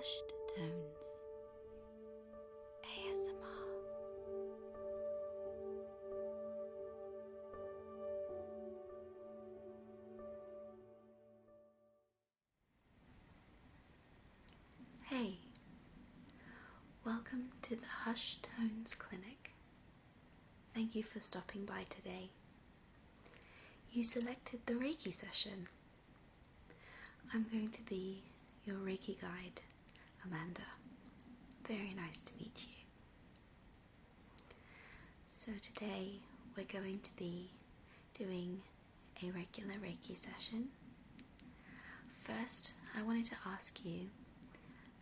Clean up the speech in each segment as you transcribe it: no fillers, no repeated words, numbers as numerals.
Hushed Tones ASMR. Hey, welcome to the Hushed Tones Clinic. Thank you for stopping by today. You selected the Reiki session. I'm going to be your Reiki guide, Amanda. Very nice to meet you. So today we're going to be doing a regular Reiki session. First, I wanted to ask you,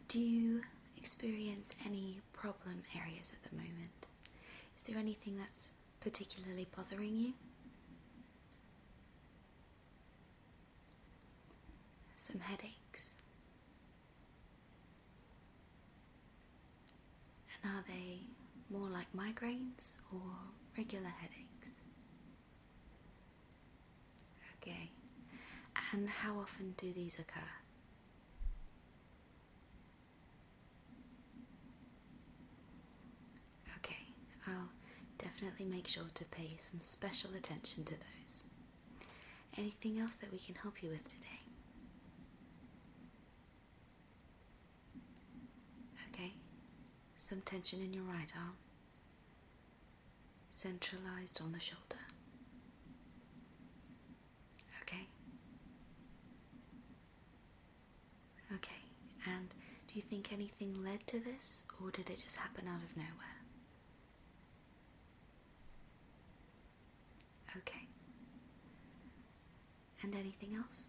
do you experience any problem areas at the moment? Is there anything that's particularly bothering you? Some headaches? And are they more like migraines or regular headaches? Okay. And how often do these occur? Okay, I'll definitely make sure to pay some special attention to those. Anything else that we can help you with today? Okay, some tension in your right arm, centralized on the shoulder. Okay. Okay, and do you think anything led to this, or did it just happen out of nowhere? Okay. And anything else?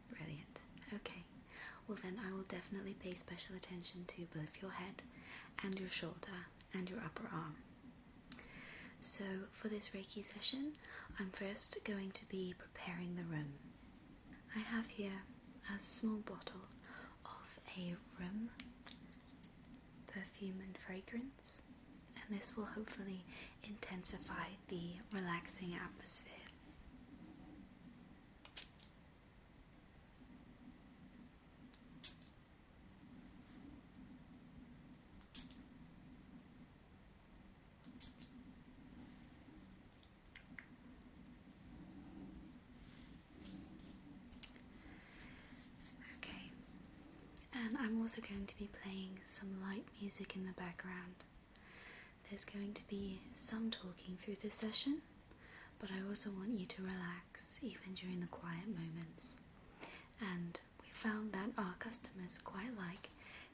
Brilliant. Okay. Well then I will definitely pay special attention to both your head and your shoulder and your upper arm. So for this Reiki session, I'm first going to be preparing the room. I have here a small bottle of a room perfume and fragrance, and this will hopefully intensify the relaxing atmosphere. Okay, and I'm also going to be playing some light music in the background. There's going to be some talking through this session, but I also want you to relax even during the quiet moments. And we found that our customers quite like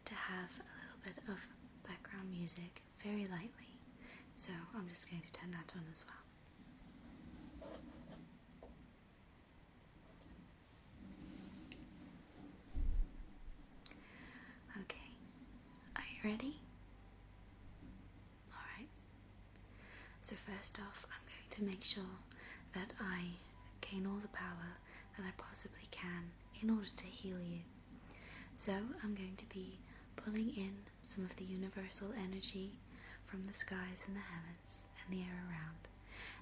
to have a little bit of background music very lightly, so I'm just going to turn that on as well. Okay, are you ready? Alright, so first off I'm going to make sure that I gain all the power that I possibly can in order to heal you. So I'm going to be pulling in some of the universal energy from the skies and the heavens and the air around,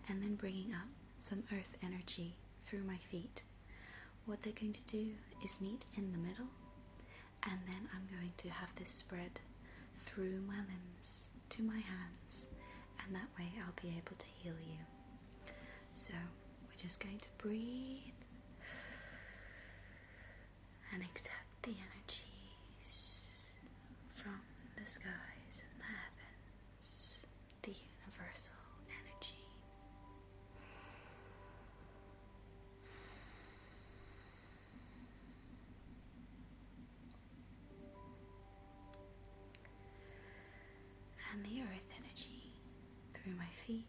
and then bringing up some earth energy through my feet. What they're going to do is meet in the middle, and then I'm going to have this spread through my limbs to my hands, and that way I'll be able to heal you. So we're just going to breathe and accept the energies from the skies and the heavens, the universal energy. And the earth energy through my feet,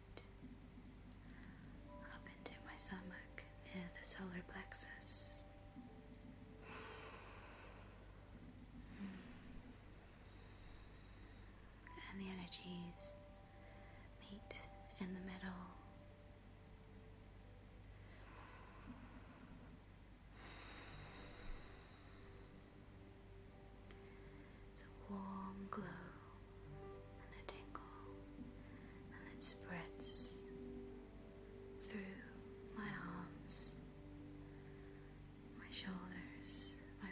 up into my stomach near the solar plexus. And the energies meet in the middle. It's a warm glow and a tingle, and it spreads through my arms, my shoulders, my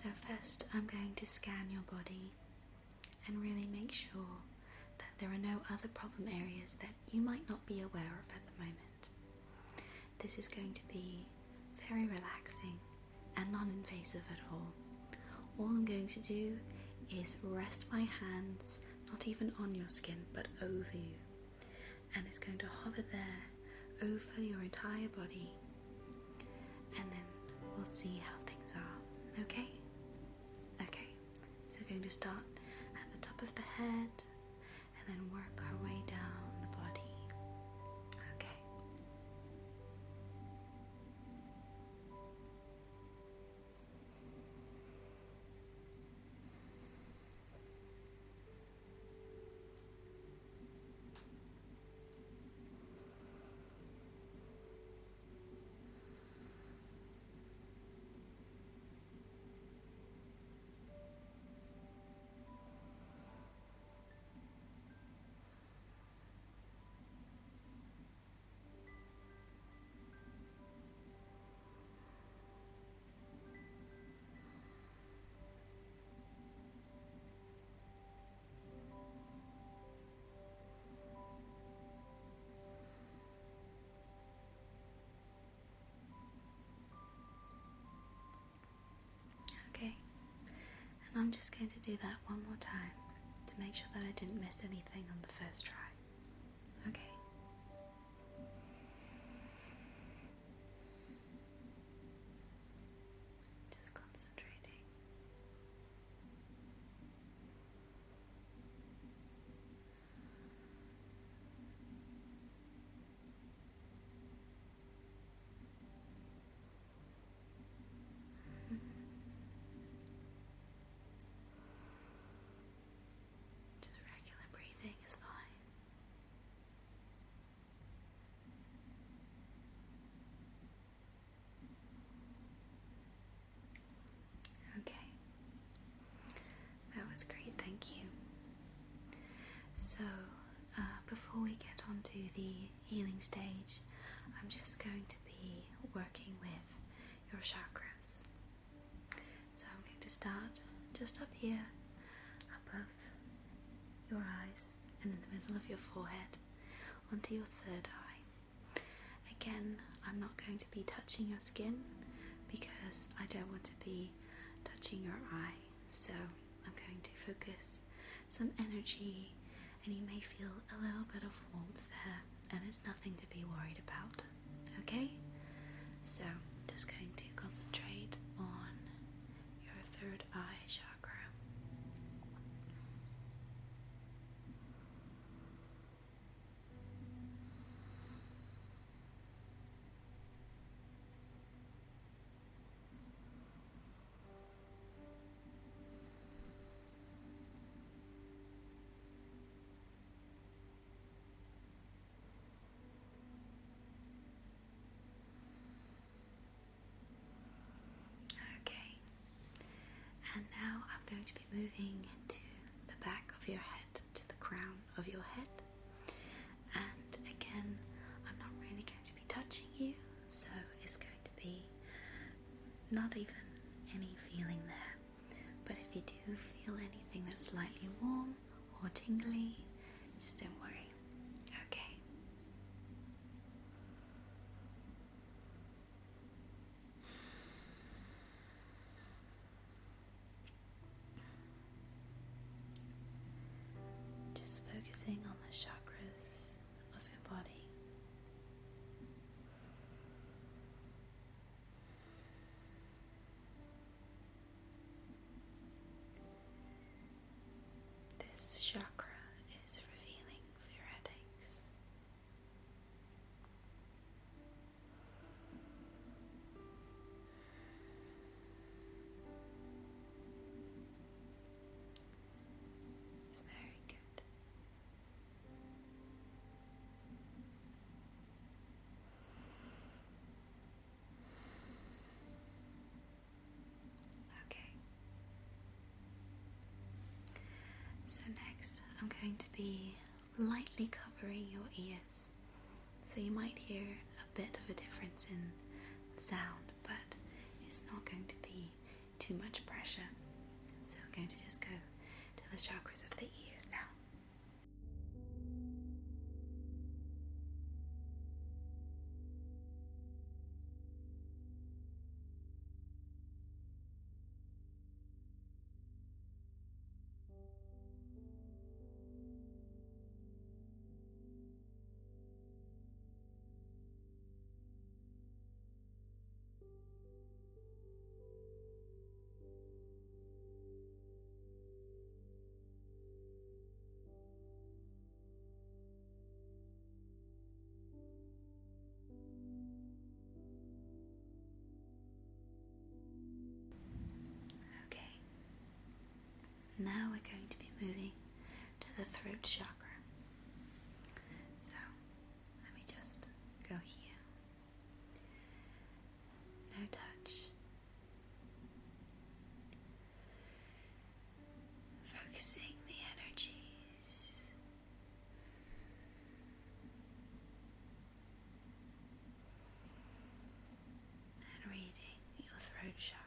So first I'm going to scan your body and really make sure that there are no other problem areas that you might not be aware of at the moment. This is going to be very relaxing and non-invasive at all. All I'm going to do is rest my hands, not even on your skin, but over you. And it's going to hover there over your entire body. And then we'll see how things are, okay? Okay, so we're going to start at the top of the head and then work our way down the body. Okay. Okay, and I'm just going to do that one more time to make sure that I didn't miss anything on the first try. Okay. Just concentrating. Just regular breathing is fine. Okay, that was great, thank you. So, before we get on to the healing stage, I'm just going to be working with your chakras. So I'm going to start just up here, above your eyes, and in the middle of your forehead, onto your third eye. Again, I'm not going to be touching your skin because I don't want to be touching your eye, so I'm going to focus some energy, and you may feel a little bit of warmth there, and it's nothing to be worried about, okay? So just going to concentrate on your third eye chakra. Okay, and now I'm going to be moving to the back of your head, to the crown of your head. And again, I'm not really going to be touching you, so it's going to be not even any feeling there. But if you do feel anything that's slightly warm or tingly, just don't worry. Okay. Just focusing on the chakras of your body. This chakra is revealing for your headaches. It's very good. Okay. So next, I'm going to be lightly covering your ears. So you might hear a bit of a difference in sound, but it's not going to be too much pressure. So we're going to just go to the chakras of the ears now. Now we're going to be moving to the throat chakra. So let me just go here. No touch. Focusing the energies. And reading your throat chakra.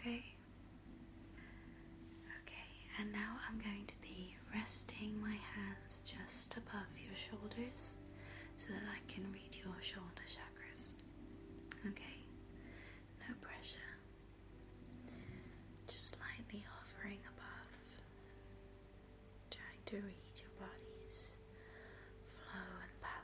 Okay, and now I'm going to be resting my hands just above your shoulders so that I can read your shoulder chakras. Okay, no pressure, just lightly hovering above, trying to read your body's flow and balance.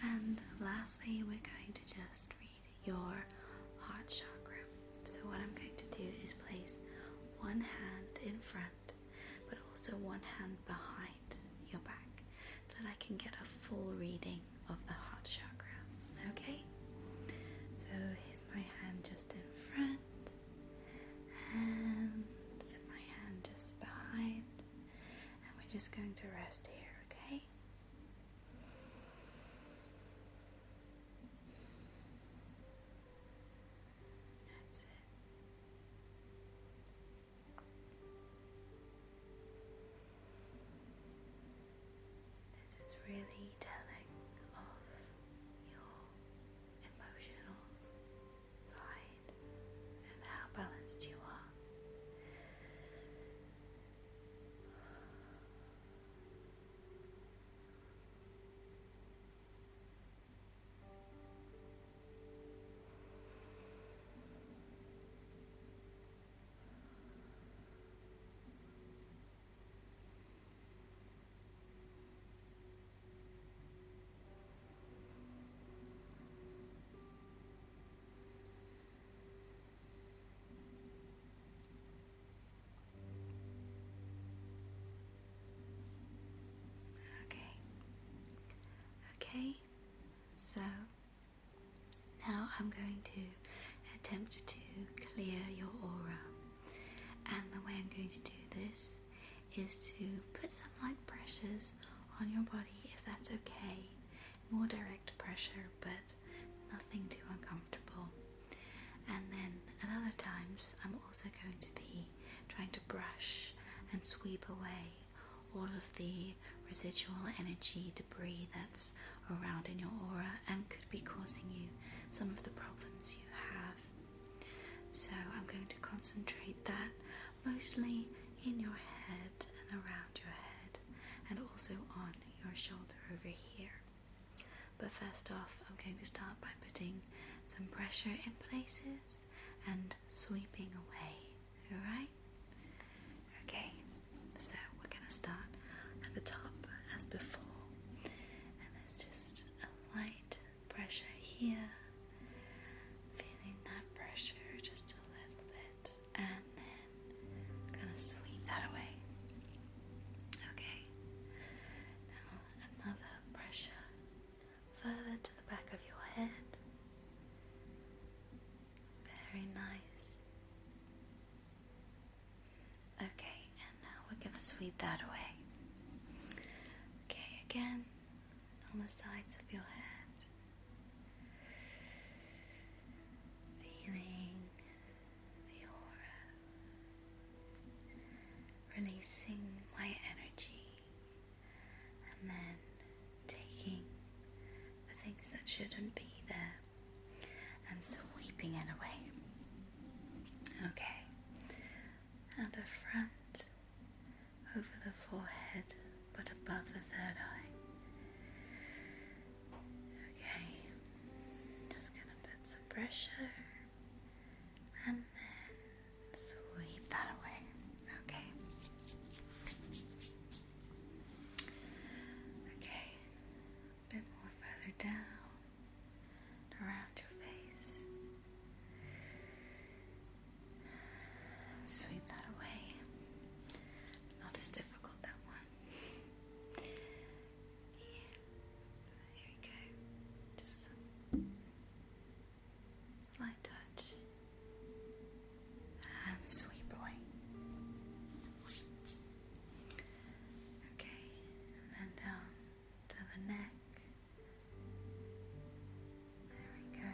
And lastly, we're going to just read your heart chakra. So what I'm going to do is place one hand in front, but also one hand behind your back, so that I can get a full reading of the heart chakra. Okay? So here's my hand just in front, and my hand just behind, and we're just going to rest here, okay? That's it. This is really telling of your emotional side and how balanced you are. Okay, so now I'm going to attempt to clear your aura, and the way I'm going to do this is to put some light pressures on your body, if that's okay. More direct pressure, but nothing too uncomfortable. And then at other times I'm also going to be trying to brush and sweep away all of the residual energy debris that's around in your aura and could be causing you some of the problems you have. So I'm going to concentrate that mostly in your head and around your head, and also on your shoulder over here. But first off, I'm going to start by putting some pressure in places and sweeping away. Alright? Okay, so we're going to start at the top as before. And there's just a light pressure here. Feeling that pressure just a little bit. And then I'm going to sweep that away. Okay. Now another pressure further to the back of your head. Very nice. Okay, and now we're going to sweep that away. Okay, again, on the sides of your head. Feeling the aura. Releasing my energy. And then taking the things that shouldn't be there and sweeping it away. Okay, at the front, over the forehead, but above the third eye. Okay, just gonna put some pressure and then sweep that away. Okay. Okay, a bit more further down, around your face. Sweep that away. Not as difficult, that one. Yeah. Here we go. Just some light touch. And sweep away. Okay. And then down to the neck. There we go.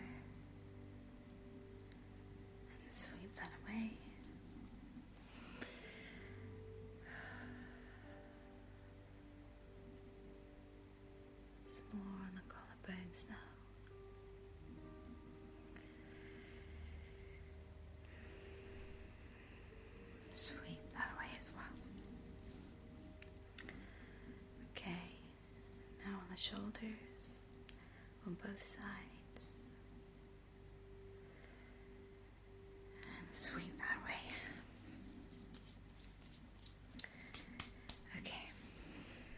And sweep that away. Some more on the collarbones now. Sweep that away as well. Okay, now on the shoulders, on both sides. And sweep that away. Okay,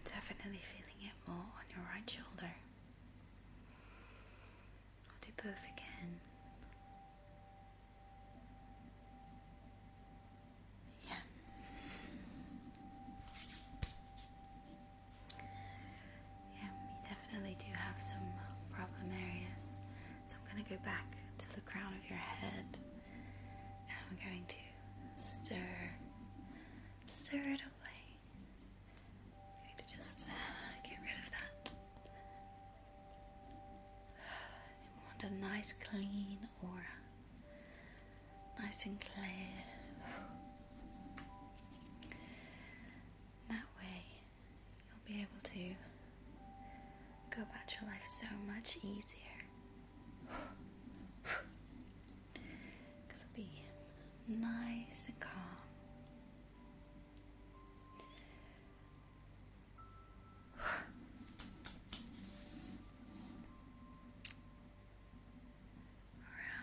definitely feeling it more on your right shoulder. I'll do both again. Yeah. Yeah, we definitely do have some problem areas. So I'm going to go back to the crown of your head. And I'm going to stir it away. I'm going to just get rid of that. I want a nice clean aura. Nice and clear. That way you'll be able to go about your life so much easier. Because it'll be nice and calm.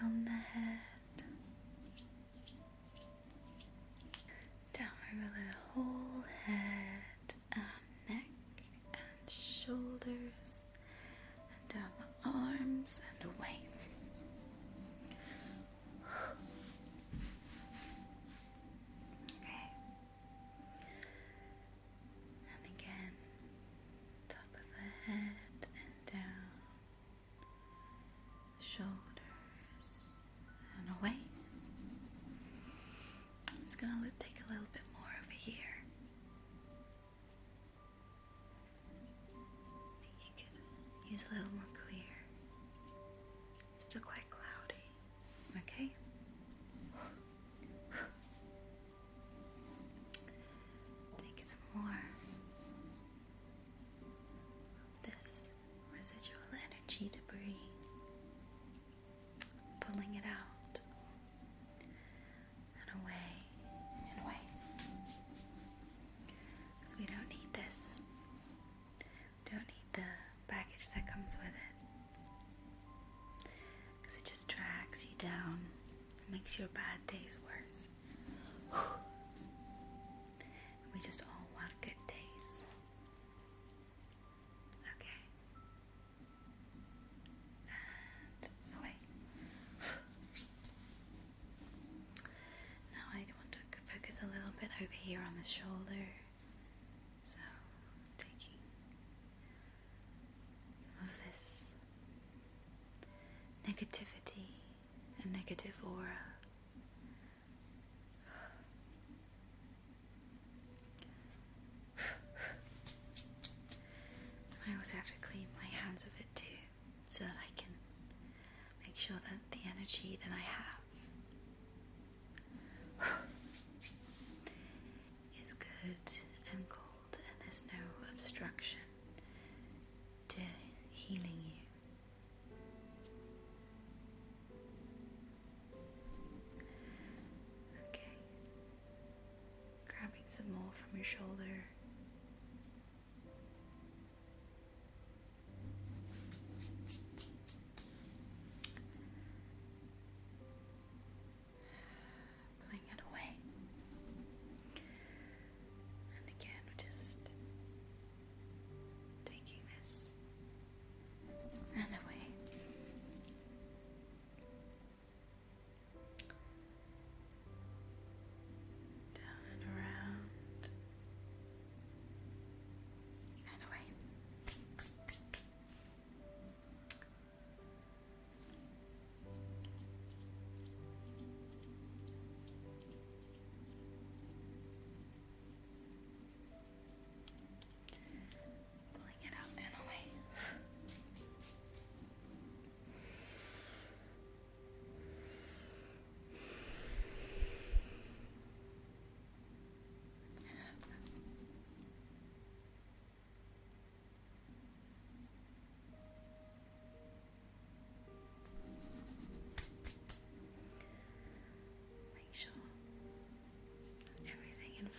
Around the head, down over the whole head and neck and shoulders, and down the arms and away. Okay. And again, top of the head and down, shoulders and away. I'm just going to take a little bit more over here. I think you could use a little more clear. Still quite cloudy. Okay? Take some more of this residual energy debris. Pulling it out and away and away, because we don't need this. We don't need the baggage that comes with it. makes your bad days worse. We just all want good days. Okay. And away. Now I want to focus a little bit over here on the shoulder. So, taking some of this negativity and negative aura. I always have to clean my hands of it too, so that I can make sure that the energy that I have is good and cold, and there's no obstruction to healing you. Okay, grabbing some more from your shoulder.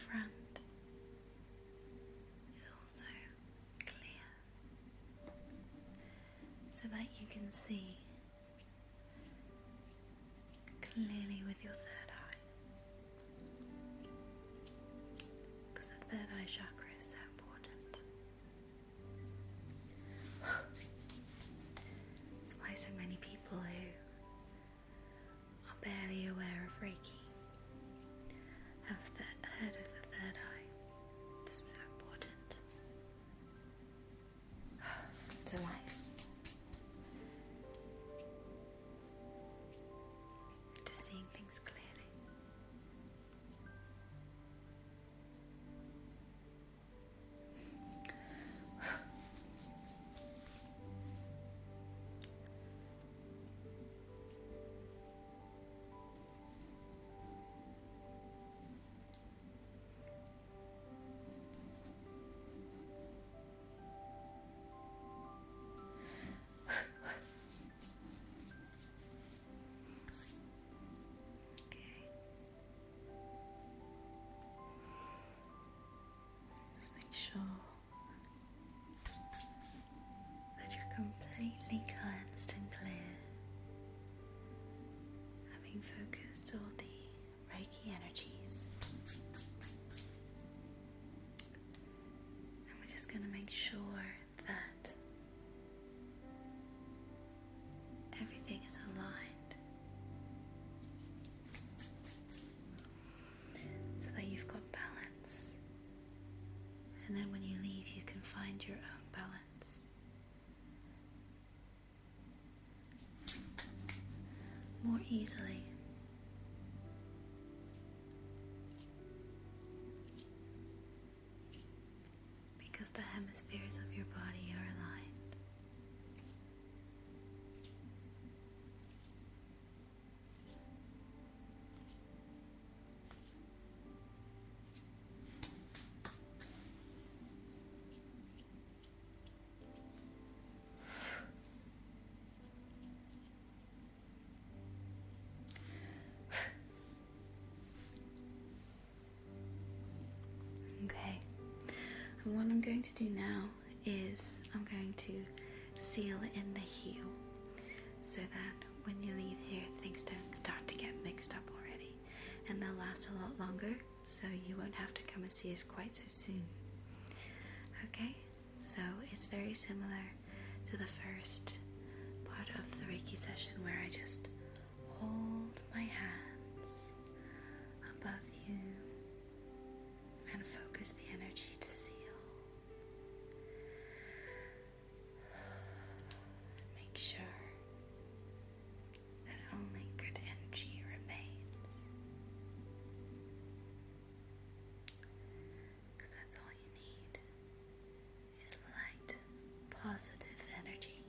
Front is also clear, so that you can see clearly with your third eye, because the third eye chakra is so important. That's why so many people who are barely aware of Reiki have heard of the third eye. It's so important to life, to seeing things clearly. That you're completely cleansed and clear, having focused all the Reiki energies. And we're just going to make sure that everything is aligned, so that you've got balance. And then when you leave, you can find your own balance more easily. Because the hemispheres of your body are aligned. Okay, and what I'm going to do now is I'm going to seal in the heel, so that when you leave here, things don't start to get mixed up already, and they'll last a lot longer, so you won't have to come and see us quite so soon. Okay, so it's very similar to the first part of the Reiki session where I just hold my hands above you and focus the energy to seal. Make sure that only good energy remains, because that's all you need is light, positive energy.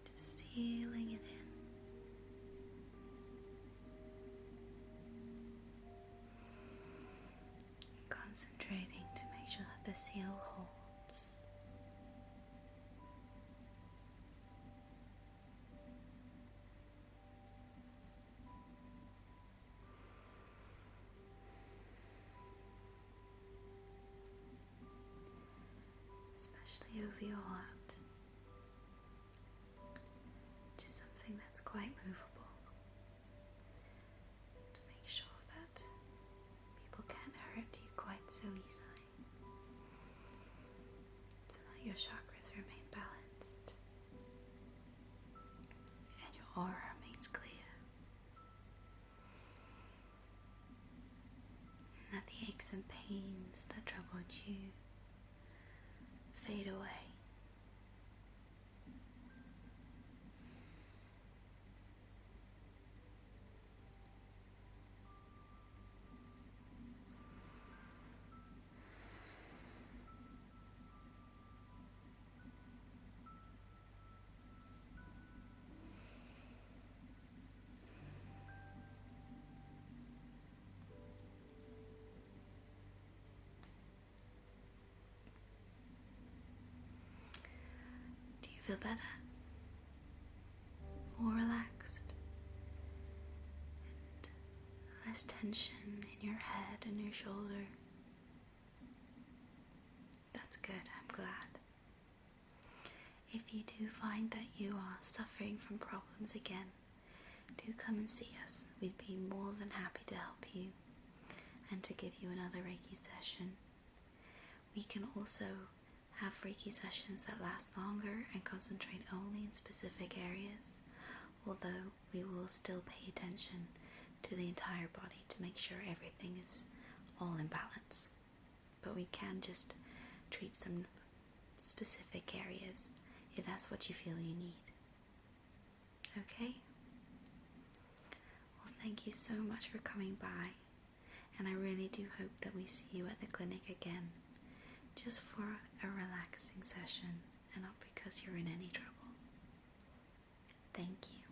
Just sealing it in. Concentrating to make sure that the seal holds. Especially over your heart, which is something that's quite movable, to make sure that people can't hurt you quite so easily, so that your chakras remain balanced and your aura remains clear, and that the aches and pains that troubled you fade away. Do you feel better? More relaxed? And less tension in your head and your shoulder? That's good, I'm glad. If you do find that you are suffering from problems again, do come and see us. We'd be more than happy to help you and to give you another Reiki session. We can also have Reiki sessions that last longer and concentrate only in specific areas, although we will still pay attention to the entire body to make sure everything is all in balance. But we can just treat some specific areas if that's what you feel you need. Okay? Well, thank you so much for coming by, and I really do hope that we see you at the clinic again, just for a relaxing session and not because you're in any trouble. Thank you.